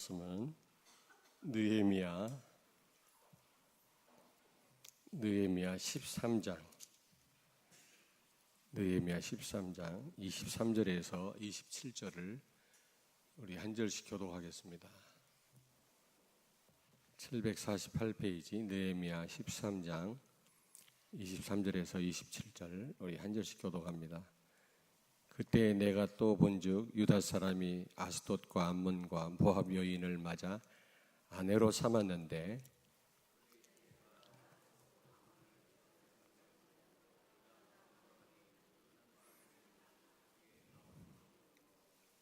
말씀은 느헤미야 13장 느헤미야 13장 23절에서 27절을 우리 한 절씩 교독하겠습니다. 748페이지 느헤미야 13장 23절에서 27절 우리 한 절씩 교독합니다. 그때 내가 또 본즉 유다 사람이 아스돗과 암몬과 모압 여인을 맞아 아내로 삼았는데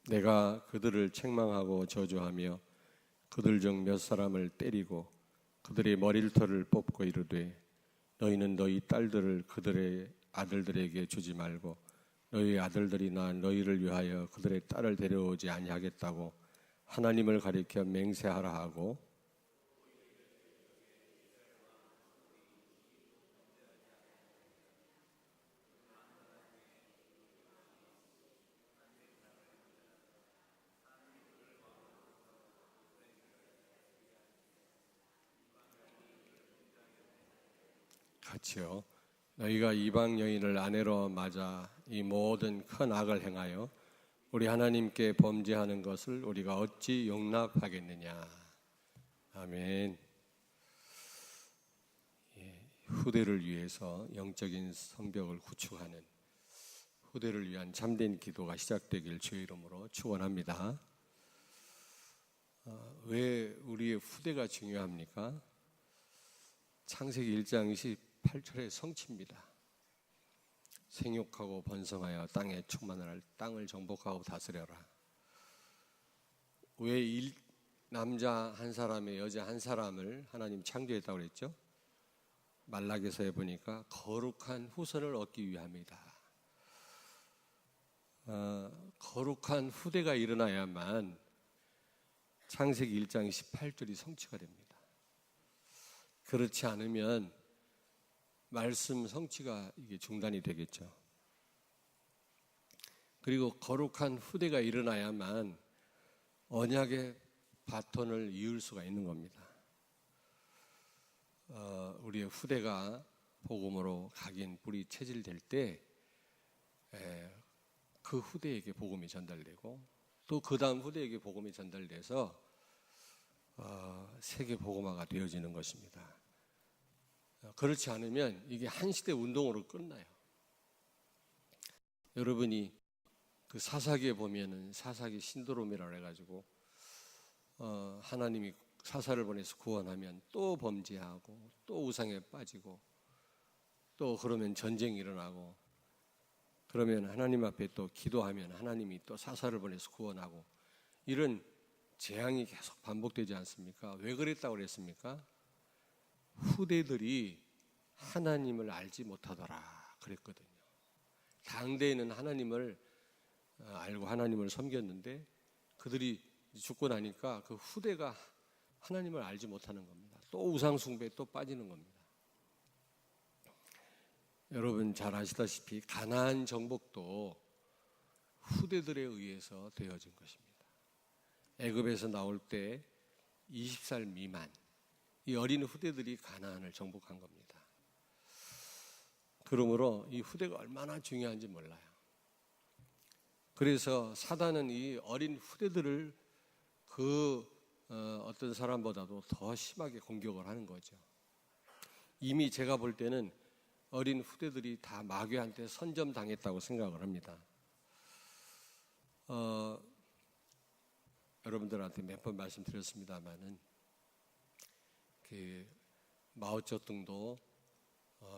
내가 그들을 책망하고 저주하며 그들 중 몇 사람을 때리고 그들의 머리털을 뽑고 이르되 너희는 너희 딸들을 그들의 아들들에게 주지 말고 너희 아들들이나 너희를 위하여 그들의 딸을 데려오지 아니하겠다고 하나님을 가리켜 맹세하라 하고 같이요. 너희가 이방 여인을 아내로 맞아 이 모든 큰 악을 행하여 우리 하나님께 범죄하는 것을 우리가 어찌 용납하겠느냐. 아멘. 후대를 위해서 영적인 성벽을 구축하는 후대를 위한 참된 기도가 시작되길 주의 이름으로 축원합니다. 왜 우리의 후대가 중요합니까? 창세기 1장 28절의 성취입니다. 생육하고 번성하여 땅에 충만을 땅을 정복하고 다스려라. 왜 남자 한 사람에 여자 한 사람을 하나님 창조했다고 그랬죠? 말라기서에 보니까 거룩한 후손을 얻기 위함이다. 거룩한 후대가 일어나야만 창세기 1장 28절이 성취가 됩니다. 그렇지 않으면 말씀 성취가 이게 중단이 되겠죠. 그리고 거룩한 후대가 일어나야만 언약의 바톤을 이을 수가 있는 겁니다. 우리의 후대가 복음으로 각인 뿌리 체질될 때 그 후대에게 복음이 전달되고 또 그 다음 후대에게 복음이 전달돼서 세계 복음화가 되어지는 것입니다. 그렇지 않으면 이게 한 시대 운동으로 끝나요. 여러분이 그 사사기에 보면은 사사기 신드롬이라고 해가지고 하나님이 사사를 보내서 구원하면 또 범죄하고 또 우상에 빠지고 또 그러면 전쟁이 일어나고 그러면 하나님 앞에 또 기도하면 하나님이 또 사사를 보내서 구원하고 이런 재앙이 계속 반복되지 않습니까? 왜 그랬다고 그랬습니까? 후대들이 하나님을 알지 못하더라 그랬거든요. 당대에는 하나님을 알고 하나님을 섬겼는데 그들이 죽고 나니까 그 후대가 하나님을 알지 못하는 겁니다. 또 우상숭배에 또 빠지는 겁니다. 여러분 잘 아시다시피 가나안 정복도 후대들에 의해서 되어진 것입니다. 애굽에서 나올 때 20살 미만 이 어린 후대들이 가나안을 정복한 겁니다. 그러므로 이 후대가 얼마나 중요한지 몰라요. 그래서 사단은 이 어린 후대들을 어떤 사람보다도 더 심하게 공격을 하는 거죠. 이미 제가 볼 때는 어린 후대들이 다 마귀한테 선점당했다고 생각을 합니다. 여러분들한테 몇 번 말씀드렸습니다마는 마오쩌둥도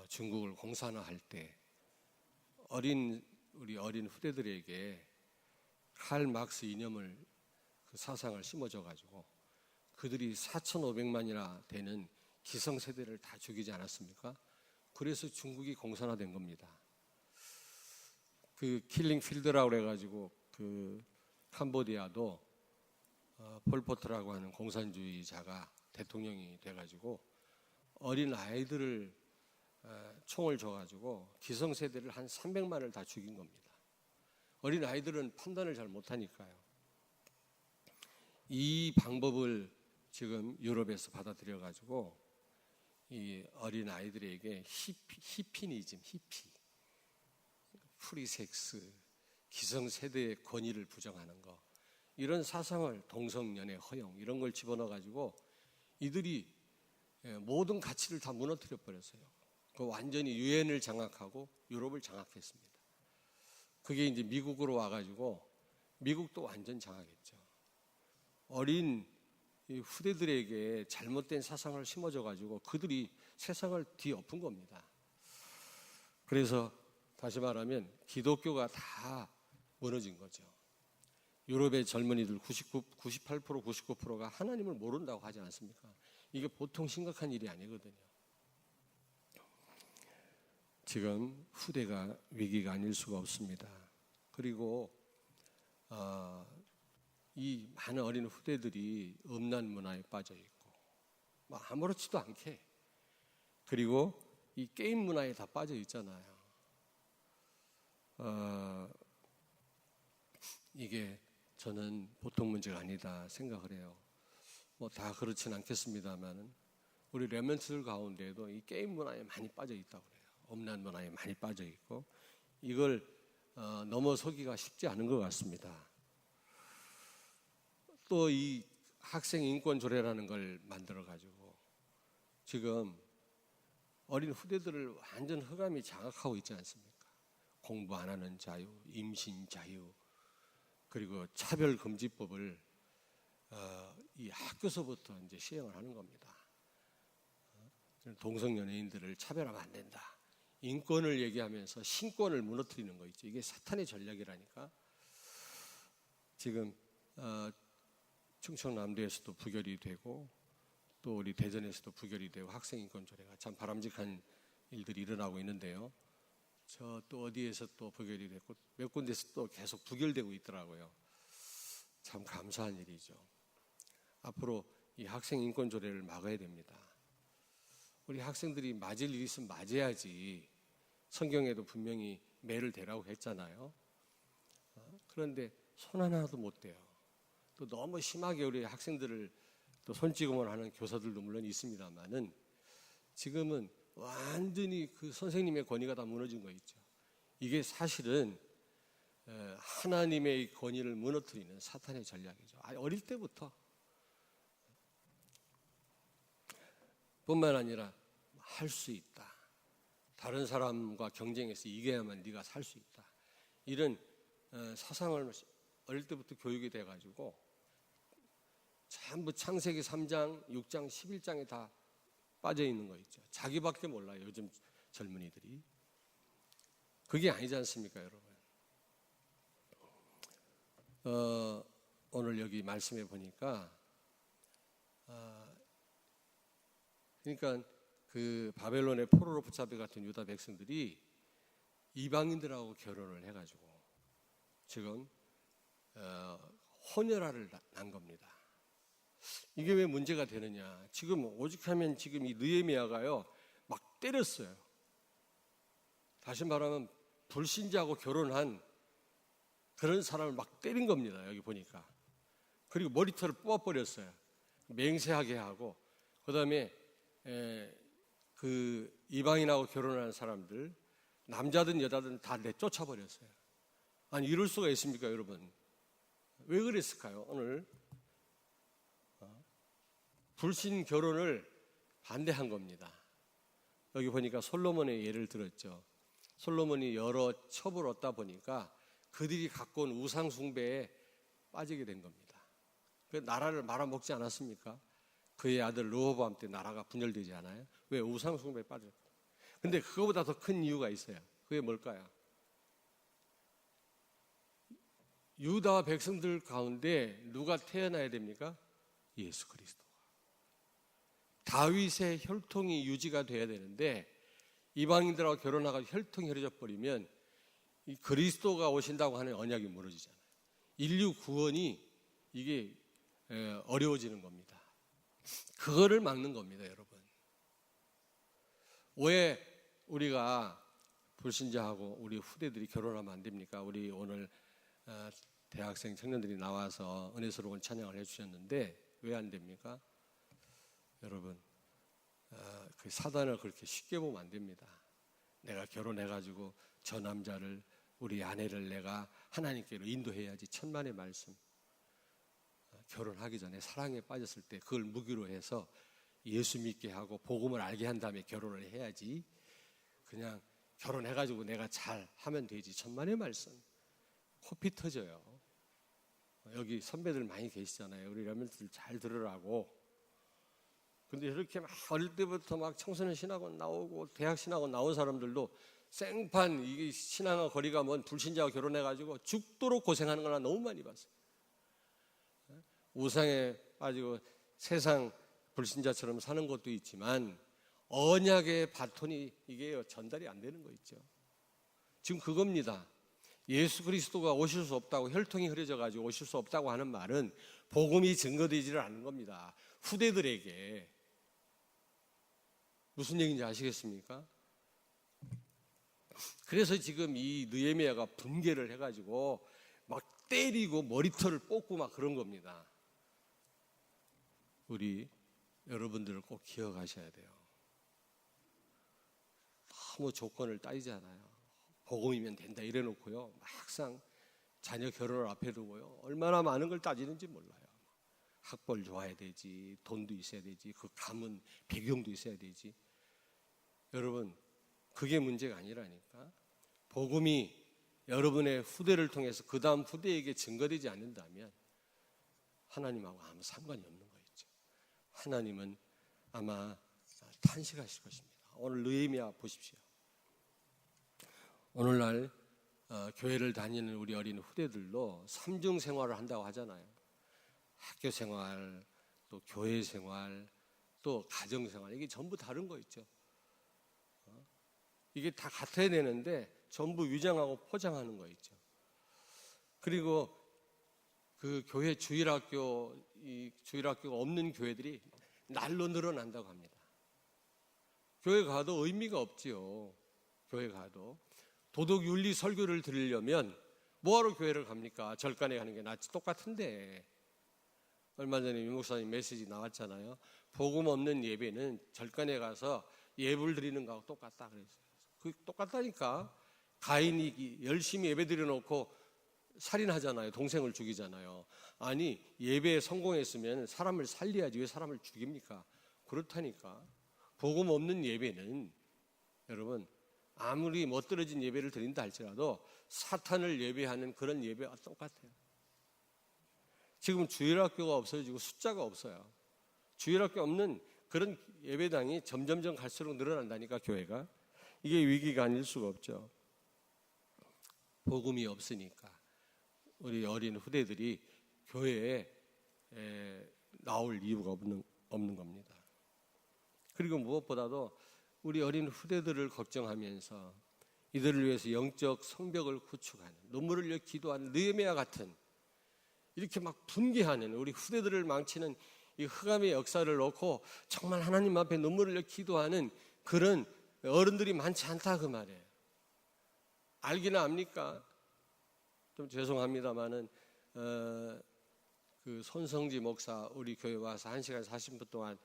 중국을 공산화할 때 우리 어린 후대들에게 칼 막스 이념을 그 사상을 심어줘 가지고 그들이 4,500만이나 되는 기성세대를 다 죽이지 않았습니까? 그래서 중국이 공산화된 겁니다. 그 킬링 필드라고 그래가지고 그 캄보디아도 폴포트라고 하는 공산주의자가 대통령이 돼가지고 어린 아이들을 총을 줘가지고 기성세대를 한 300만을 다 죽인 겁니다. 어린 아이들은 판단을 잘 못하니까요. 이 방법을 지금 유럽에서 받아들여 가지고 이 어린 아이들에게 히피니즘, 프리섹스, 기성세대의 권위를 부정하는 거, 이런 사상을, 동성연애 허용 이런 걸 집어넣어 가지고 이들이 모든 가치를 다 무너뜨려 버렸어요. 그 완전히 유엔을 장악하고 유럽을 장악했습니다. 그게 이제 미국으로 와가지고 미국도 완전 장악했죠. 어린 이 후대들에게 잘못된 사상을 심어줘 가지고 그들이 세상을 뒤엎은 겁니다. 그래서 다시 말하면 기독교가 다 무너진 거죠. 유럽의 젊은이들 98%, 99%가 하나님을 모른다고 하지 않습니까? 이게 보통 심각한 일이 아니거든요. 지금 후대가 위기가 아닐 수가 없습니다. 그리고 이 많은 어린 후대들이 음란 문화에 빠져 있고 아무렇지도 않게, 그리고 이 게임 문화에 다 빠져 있잖아요. 이게 저는 보통 문제가 아니다 생각을 해요. 뭐 다 그렇진 않겠습니다만 우리 레멘트들 가운데에도 이 게임 문화에 많이 빠져 있다고 그래요. 음란 문화에 많이 빠져 있고 이걸 넘어서기가 쉽지 않은 것 같습니다. 또 이 학생 인권 조례라는 걸 만들어 가지고 지금 어린 후대들을 완전 흑암이 장악하고 있지 않습니까? 공부 안 하는 자유, 임신 자유, 그리고 차별금지법을 이 학교서부터 이제 시행을 하는 겁니다. 동성연예인들을 차별하면 안 된다. 인권을 얘기하면서 신권을 무너뜨리는 거 있죠. 이게 사탄의 전략이라니까. 지금 충청남도에서도 부결이 되고 또 우리 대전에서도 부결이 되고 학생인권조례가 참 바람직한 일들이 일어나고 있는데요. 저 또 어디에서 또 부결이 됐고 몇 군데서 또 계속 부결되고 있더라고요. 참 감사한 일이죠. 앞으로 이 학생인권조례를 막아야 됩니다. 우리 학생들이 맞을 일이 있으면 맞아야지. 성경에도 분명히 매를 대라고 했잖아요. 그런데 손 하나도 못 대요. 또 너무 심하게 우리 학생들을 또 손찌검을 하는 교사들도 물론 있습니다만은 지금은 완전히 그 선생님의 권위가 다 무너진 거 있죠. 이게 사실은 하나님의 권위를 무너뜨리는 사탄의 전략이죠. 어릴 때부터. 뿐만 아니라 할 수 있다. 다른 사람과 경쟁해서 이겨야만 네가 살 수 있다. 이런 사상을 어릴 때부터 교육이 돼가지고 전부 창세기 3장, 6장, 11장에 다 빠져 있는 거 있죠. 자기밖에 몰라요, 요즘 젊은이들이. 그게 아니지 않습니까, 여러분? 오늘 여기 말씀해 보니까 그러니까 그 바벨론의 포로로 붙잡혀 같은 유다 백성들이 이방인들하고 결혼을 해가지고 지금 혼혈아를 낳은 겁니다. 이게 왜 문제가 되느냐? 지금 오죽하면 지금 이 느헤미야가요 막 때렸어요. 다시 말하면 불신자하고 결혼한 그런 사람을 막 때린 겁니다. 여기 보니까. 그리고 머리털을 뽑아버렸어요. 맹세하게 하고 그 다음에 그 이방인하고 결혼한 사람들 남자든 여자든 다 내쫓아버렸어요. 아니 이럴 수가 있습니까, 여러분? 왜 그랬을까요? 오늘 불신 결혼을 반대한 겁니다. 여기 보니까 솔로몬의 예를 들었죠. 솔로몬이 여러 첩을 얻다 보니까 그들이 갖고 온 우상 숭배에 빠지게 된 겁니다. 그 나라를 말아먹지 않았습니까? 그의 아들 르호보암 때 나라가 분열되지 않아요? 왜? 우상 숭배에 빠졌어요. 근데 그거보다 더 큰 이유가 있어요. 그게 뭘까요? 유다 백성들 가운데 누가 태어나야 됩니까? 예수 그리스도가. 다윗의 혈통이 유지가 돼야 되는데 이방인들하고 결혼하고 혈통이 흐려져 버리면 이 그리스도가 오신다고 하는 언약이 무너지잖아요. 인류 구원이 이게 어려워지는 겁니다. 그거를 막는 겁니다, 여러분. 왜 우리가 불신자하고 우리 후대들이 결혼하면 안 됩니까? 우리 오늘 대학생 청년들이 나와서 은혜스러운 찬양을 해주셨는데 왜 안 됩니까? 여러분, 그 사단을 그렇게 쉽게 보면 안 됩니다. 내가 결혼해가지고 저 남자를, 우리 아내를 내가 하나님께로 인도해야지. 천만의 말씀. 결혼하기 전에 사랑에 빠졌을 때 그걸 무기로 해서 예수 믿게 하고 복음을 알게 한 다음에 결혼을 해야지. 그냥 결혼해가지고 내가 잘 하면 되지. 천만의 말씀. 코피 터져요. 여기 선배들 많이 계시잖아요. 우리 여러분들 잘 들으라고. 근데 이렇게 막 어릴 때부터 막 청소년 신학원 나오고 대학 신학원 나온 사람들도 생판 이게 신앙과 거리가 먼 불신자와 결혼해가지고 죽도록 고생하는 거나 너무 많이 봤어요. 우상에 빠지고 세상 불신자처럼 사는 것도 있지만 언약의 바톤이 이게 전달이 안 되는 거 있죠. 지금 그겁니다. 예수 그리스도가 오실 수 없다고, 혈통이 흐려져 가지고 오실 수 없다고 하는 말은 복음이 증거되지를 않는 겁니다. 후대들에게. 무슨 얘기인지 아시겠습니까? 그래서 지금 이 느헤미야가 분개를 해가지고 막 때리고 머리털을 뽑고 막 그런 겁니다. 우리 여러분들을 꼭 기억하셔야 돼요. 너무 조건을 따지잖아요. 복음이면 된다 이래놓고요, 막상 자녀 결혼을 앞에 두고요, 얼마나 많은 걸 따지는지 몰라요. 학벌 좋아야 되지, 돈도 있어야 되지, 그 가문 배경도 있어야 되지. 여러분, 그게 문제가 아니라니까. 복음이 여러분의 후대를 통해서 그 다음 후대에게 증거되지 않는다면 하나님하고 아무 상관이 없는 거 있죠. 하나님은 아마 탄식하실 것입니다. 오늘 느헤미야 보십시오. 오늘날 교회를 다니는 우리 어린 후대들도 삼중 생활을 한다고 하잖아요. 학교 생활, 또 교회 생활, 또 가정 생활. 이게 전부 다른 거 있죠. 이게 다 같아야 되는데 전부 위장하고 포장하는 거 있죠. 그리고 그 교회 주일학교가 없는 교회들이 날로 늘어난다고 합니다. 교회 가도 의미가 없지요. 교회 가도 도덕윤리 설교를 들으려면 뭐하러 교회를 갑니까? 절간에 가는 게 낫지. 똑같은데. 얼마 전에 유 목사님 메시지 나왔잖아요. 복음 없는 예배는 절간에 가서 예불 드리는 거하고 똑같다 그랬어요. 그 똑같다니까. 가인이 열심히 예배 드려놓고 살인하잖아요. 동생을 죽이잖아요. 아니, 예배에 성공했으면 사람을 살려야지 왜 사람을 죽입니까? 그렇다니까. 복음 없는 예배는 여러분, 아무리 멋들어진 예배를 드린다 할지라도 사탄을 예배하는 그런 예배와 똑같아요. 지금 주일학교가 없어지고 숫자가 없어요. 주일학교 없는 그런 예배당이 점점점 갈수록 늘어난다니까, 교회가. 이게 위기가 아닐 수가 없죠. 복음이 없으니까 우리 어린 후대들이 교회에 나올 이유가 없는 겁니다. 그리고 무엇보다도 우리 어린 후대들을 걱정하면서 이들을 위해서 영적 성벽을 구축하는, 눈물을 흘려 기도하는 느헤미야 같은, 이렇게 막 분개하는 우리 후대들을 망치는 이 흑암의 역사를 놓고 정말 하나님 앞에 눈물을 흘려 기도하는 그런 어른들이 많지 않다 그 말이에요. 알기는 압니까? 좀 죄송합니다마는 그 손성지 목사 우리 교회 와서 1시간 40분 동안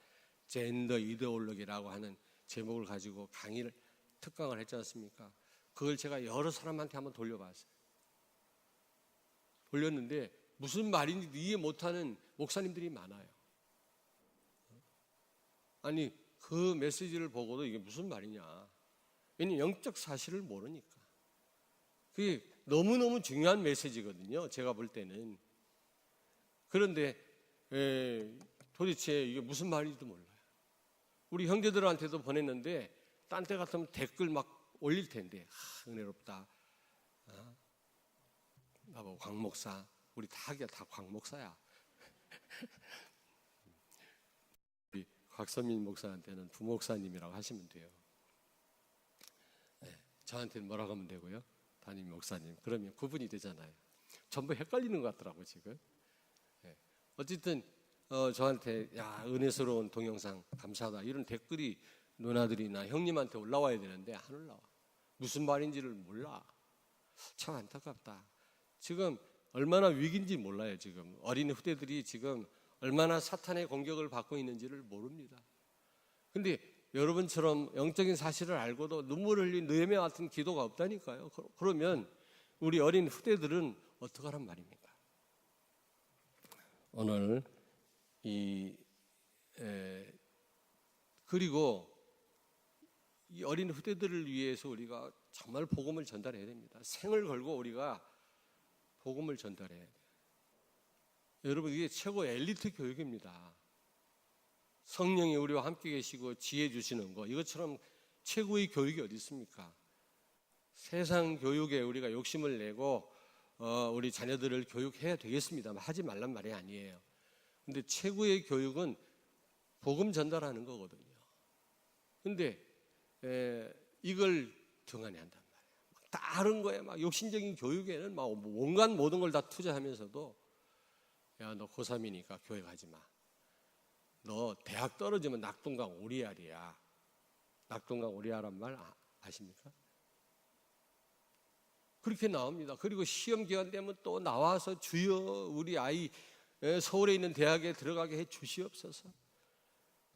젠더 이데올로기라고 하는 제목을 가지고 강의를 특강을 했지 않습니까? 그걸 제가 여러 사람한테 한번 돌려봤어요. 돌렸는데 무슨 말인지 이해 못하는 목사님들이 많아요. 아니, 그 메시지를 보고도 이게 무슨 말이냐. 왜냐면 영적 사실을 모르니까. 그게 너무너무 중요한 메시지거든요, 제가 볼 때는. 그런데 도대체 이게 무슨 말인지도 몰라요. 우리 형제들한테도 보냈는데 딴 때 같으면 댓글 막 올릴 텐데, 은혜롭다. 나보고 광 목사, 우리 다 광 목사야. 우리 곽선민 목사한테는 부목사님이라고 하시면 돼요. 저한테는 뭐라고 하면 되고요, 담임 목사님. 그러면 구분이 되잖아요. 전부 헷갈리는 것 같더라고요, 지금. 어쨌든 저한테 야, 은혜스러운 동영상 감사하다 이런 댓글이 누나들이나 형님한테 올라와야 되는데 안 올라와. 무슨 말인지를 몰라. 참 안타깝다. 지금 얼마나 위기인지 몰라요. 지금 어린 후대들이 지금 얼마나 사탄의 공격을 받고 있는지를 모릅니다. 근데 여러분처럼 영적인 사실을 알고도 눈물을 흘린 느헤미야 같은 기도가 없다니까요. 그러면 우리 어린 후대들은 어떡하란 말입니까? 오늘 그리고 이 어린 후대들을 위해서 우리가 정말 복음을 전달해야 됩니다. 생을 걸고 우리가 복음을 전달해야 돼요. 여러분, 이게 최고 엘리트 교육입니다. 성령이 우리와 함께 계시고 지혜 주시는 거, 이것처럼 최고의 교육이 어디 있습니까? 세상 교육에 우리가 욕심을 내고 우리 자녀들을 교육해야 되겠습니다만 하지 말란 말이 아니에요. 근데 최고의 교육은 복음 전달하는 거거든요. 근데 이걸 등한히 한단 말이에요. 다른 거에 막 욕심적인 교육에는 막 온갖 모든 걸 다 투자하면서도, 야, 너 고3이니까 교회 가지 마. 너 대학 떨어지면 낙동강 오리알이야. 낙동강 오리알란 말 아십니까? 그렇게 나옵니다. 그리고 시험 기간 되면 또 나와서 주여 우리 아이 서울에 있는 대학에 들어가게 해 주시옵소서.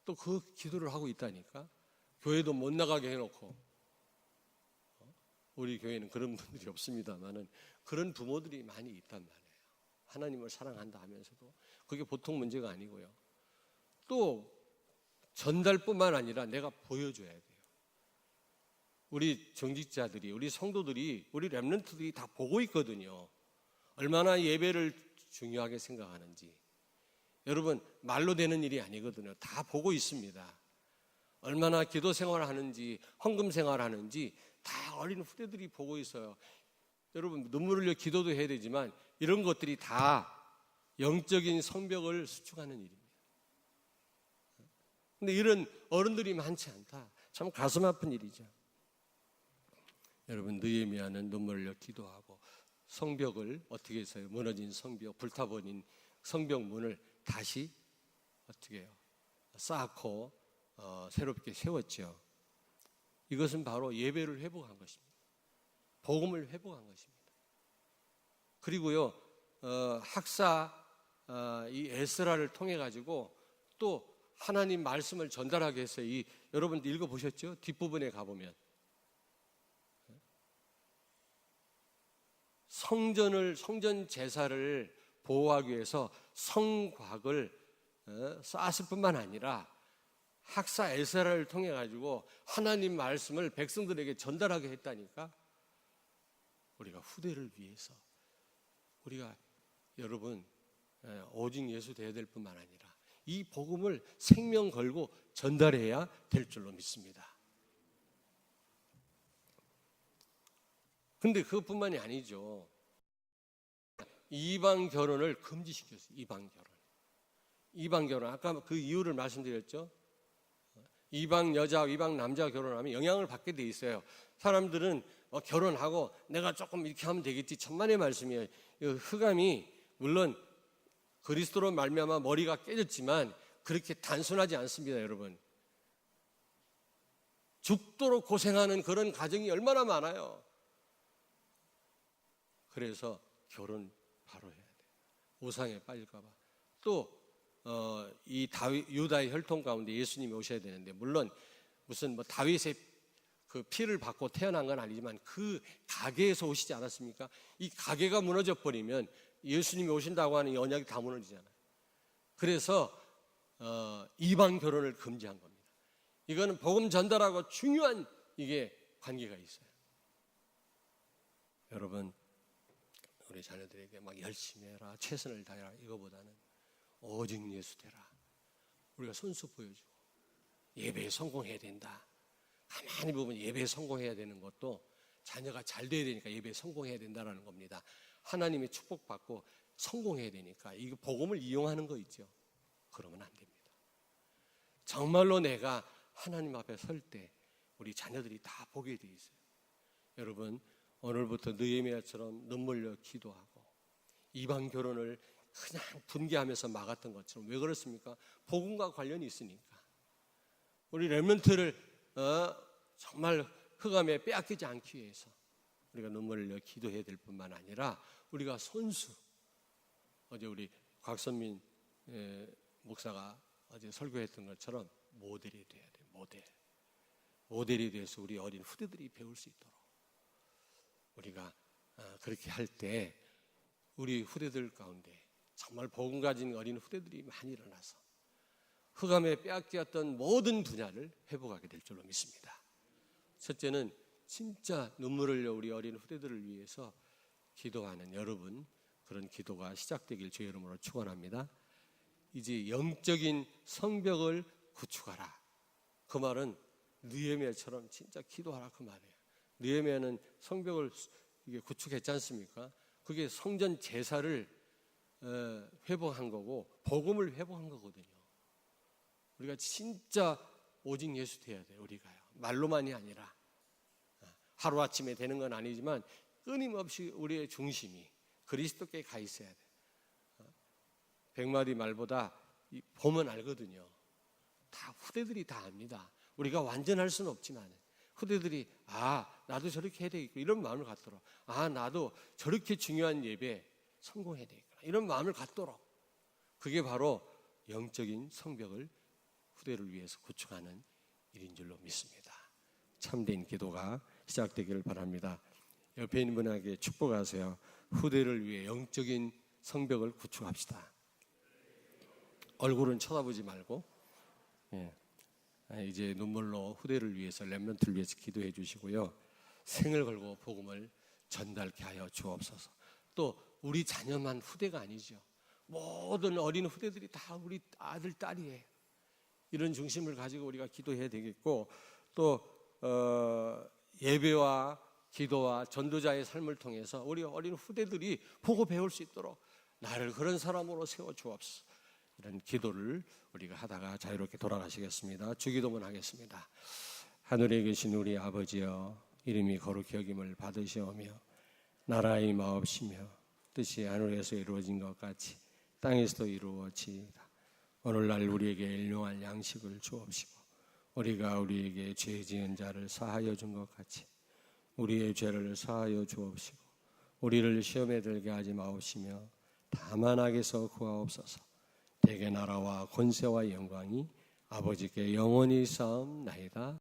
또 그 기도를 하고 있다니까. 교회도 못 나가게 해놓고. 우리 교회는 그런 분들이 없습니다만은 그런 부모들이 많이 있단 말이에요. 하나님을 사랑한다 하면서도 그게 보통 문제가 아니고요. 또 전달뿐만 아니라 내가 보여줘야 돼요. 우리 정직자들이, 우리 성도들이, 우리 렘넌트들이 다 보고 있거든요. 얼마나 예배를 중요하게 생각하는지. 여러분, 말로 되는 일이 아니거든요. 다 보고 있습니다. 얼마나 기도 생활을 하는지, 헌금 생활을 하는지 다 어린 후대들이 보고 있어요. 여러분, 눈물 흘려 기도도 해야 되지만 이런 것들이 다 영적인 성벽을 수축하는 일입니다. 근데 이런 어른들이 많지 않다. 참 가슴 아픈 일이죠. 여러분, 느헤미야는 눈물 흘려 기도하고 성벽을 어떻게 해서요? 무너진 성벽, 불타버린 성벽문을 다시 어떻게 해요? 쌓고 새롭게 세웠죠. 이것은 바로 예배를 회복한 것입니다. 복음을 회복한 것입니다. 그리고요, 학사 이 에스라를 통해 가지고 또 하나님 말씀을 전달하게 했어요. 여러분 읽어보셨죠? 뒷부분에 가보면 성전 제사를 보호하기 위해서 성곽을 쌓았을 뿐만 아니라 학사 에스라를 통해 가지고 하나님 말씀을 백성들에게 전달하게 했다니까. 우리가 후대를 위해서 우리가 여러분 오직 예수 되어야 될 뿐만 아니라 이 복음을 생명 걸고 전달해야 될 줄로 믿습니다. 근데 그것뿐만이 아니죠. 이방 결혼을 금지시켰어요. 이방 결혼. 아까 그 이유를 말씀드렸죠. 이방 여자, 이방 남자 결혼하면 영향을 받게 돼 있어요. 사람들은 결혼하고 내가 조금 이렇게 하면 되겠지. 천만의 말씀이에요. 흑암이 물론 그리스도로 말미암아 머리가 깨졌지만 그렇게 단순하지 않습니다, 여러분. 죽도록 고생하는 그런 가정이 얼마나 많아요. 그래서 결혼 바로 해야 돼요. 우상에 빠질까 봐. 또 이 다윗 유다의 혈통 가운데 예수님이 오셔야 되는데, 물론 무슨 다윗의 그 피를 받고 태어난 건 아니지만 그 가게에서 오시지 않았습니까? 이 가게가 무너져 버리면 예수님이 오신다고 하는 이 언약이 다 무너지잖아요. 그래서 이방 결혼을 금지한 겁니다. 이거는 복음 전달하고 중요한 이게 관계가 있어요. 여러분, 우리 자녀들에게 막 열심히 해라, 최선을 다해라, 이거보다는 오직 예수 되라. 우리가 손수 보여주고 예배에 성공해야 된다. 가만히 보면 예배에 성공해야 되는 것도 자녀가 잘 돼야 되니까 예배에 성공해야 된다는 겁니다. 하나님의 축복받고 성공해야 되니까 이거 복음을 이용하는 거 있죠. 그러면 안 됩니다. 정말로 내가 하나님 앞에 설 때 우리 자녀들이 다 보게 돼 있어요. 여러분, 오늘부터 느헤미야처럼 눈물 흘려 기도하고 이방 결혼을 그냥 분개하면서 막았던 것처럼. 왜 그렇습니까? 복음과 관련이 있으니까. 우리 렘넌트를 정말 흑암에 빼앗기지 않기 위해서 우리가 눈물을 흘려 기도해야 될 뿐만 아니라 우리가 손수 어제 우리 곽선민 목사가 어제 설교했던 것처럼 모델이 돼야 돼. 모델이 돼서 우리 어린 후대들이 배울 수 있도록 우리가 그렇게 할 때 우리 후대들 가운데 정말 복음 가진 어린 후대들이 많이 일어나서 흑암에 빼앗겼던 모든 분야를 회복하게 될 줄로 믿습니다. 첫째는 진짜 눈물을 흘려 우리 어린 후대들을 위해서 기도하는 여러분, 그런 기도가 시작되길 주의 이름으로 축원합니다. 이제 영적인 성벽을 구축하라. 그 말은 느헤미야처럼 진짜 기도하라 그 말이에요. 느헤미야는 성벽을 이게 구축했지 않습니까? 그게 성전 제사를 회복한 거고 복음을 회복한 거거든요. 우리가 진짜 오직 예수 돼야 돼요. 우리가요. 말로만이 아니라 하루아침에 되는 건 아니지만 끊임없이 우리의 중심이 그리스도께 가 있어야 돼요. 100마디 말보다 보면 알거든요. 다 후대들이 다 압니다. 우리가 완전할 수는 없지만 후대들이 나도 저렇게 해야 되겠고 이런 마음을 갖도록 나도 저렇게 중요한 예배 성공해야 되겠구나 이런 마음을 갖도록 그게 바로 영적인 성벽을 후대를 위해서 구축하는 일인 줄로 믿습니다. 참된 기도가 시작되기를 바랍니다. 옆에 있는 분에게 축복하세요. 후대를 위해 영적인 성벽을 구축합시다. 얼굴은 쳐다보지 말고 이제 눈물로 후대를 위해서 렘넌트를 위해서 기도해 주시고요. 생을 걸고 복음을 전달케 하여 주옵소서. 또 우리 자녀만 후대가 아니죠. 모든 어린 후대들이 다 우리 아들 딸이에요. 이런 중심을 가지고 우리가 기도해야 되겠고 또 예배와 기도와 전도자의 삶을 통해서 우리 어린 후대들이 보고 배울 수 있도록 나를 그런 사람으로 세워 주옵소서. 이런 기도를 우리가 하다가 자유롭게 돌아가시겠습니다. 주기도문 하겠습니다. 하늘에 계신 우리 아버지여, 이름이 거룩히 여김을 받으시오며 나라의 마옵시며 뜻이 하늘에서 이루어진 것 같이 땅에서도 이루어지이다. 오늘날 우리에게 일용할 양식을 주옵시고 우리가 우리에게 죄 지은 자를 사하여 준 것 같이 우리의 죄를 사하여 주옵시고 우리를 시험에 들게 하지 마옵시며 다만 악에서 구하옵소서. 대개 나라와 권세와 영광이 아버지께 영원히 쌓옵나이다.